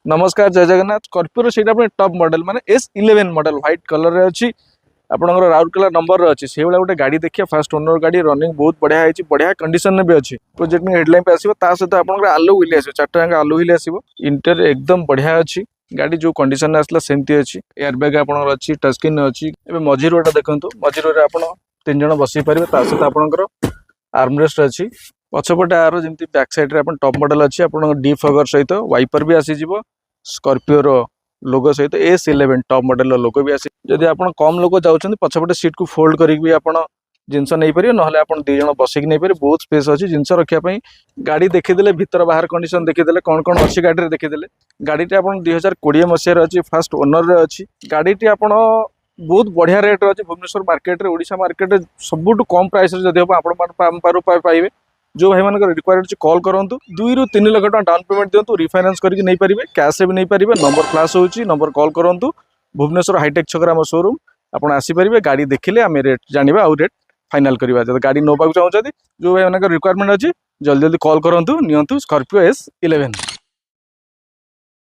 नमस्कार जय जगन्नाथ स्कॉर्पियो से टॉप मॉडल माने S11 मॉडल व्हाइट कलर रे अच्छी आपनकर राउरकेला नंबर अच्छी से भाई गोटे गाड़ी देखिए फास्ट ओनर गाड़ी रनिंग बहुत बढ़िया है बढ़िया कंडीशन में भी अच्छी प्रोजेक्ट में हेडलाइन पे आसीबो ता सहित आपनकर आलू व्हील आसीबो चारटा जांक आलू व्हील आसीबो इंटर एकदम बढ़िया अच्छी गाड़ी जो कंडीशन में आसला सेमती अच्छी एयर बैग आपनकर अच्छी टच स्क्रीन अच्छी एबे मझी रोटा देखंतु मझी रो रे आपण तीन जण बसी परिबे ता सहित आपनकर आर्मरेस्ट अच्छी पछपटे आरो जेमती बैक साइड रे आपण टॉप मॉडल अच्छी आपण डी फगर सहित वाइपर भी आसी जिवो स्कॉर्पियो रो लोगो सहित S11 टॉप मॉडल लोगो भी आसी जदि आपण कम लोग जाउछन पछपटे सीट को फोल्ड करिक भी आपण जिनस नहीं पारे नहले आपण दी जण बसिक नहीं पारे बहुत स्पेस अच्छी जिनस रखिया पई गाड़ी देखिदेले भीतर बाहर कंडीशन देखिदेले कौन कौन अच्छी गाड़ी रे देखिदेले गाड़ीटी आपण 2020 मसिया रे अच्छी फास्ट ओनर रे अच्छी गाड़ीटी आपण बहुत बढ़िया रेट अच्छी भुवनेश्वर मार्केट रे ओडिशा मार्केट रे सबुठ कम प्राइस रे जदि आपण पाइबे जो भाई मान रिक्वायर्ड अच्छी कॉल करूँ 2 ରୁ 3 लाख टका डाउन पेमेंट दिंतु रिफाइनांस करके नहीं पारे कैश भी नहीं पारे नंबर फ्लाश होची नंबर कॉल करूँ भुवनेश्वर हाईटेक छक आम शोरूम आप आसीपारे गाड़ी देखिले आम रेट जाना आउ रेट फाइनाल करवा जब गाड़ी नोबा चाहते जो भाई मान रिक्वायरमेंट अच्छी जल्दी जल्दी कॉल करूँ नियंतु स्कॉर्पियो S11।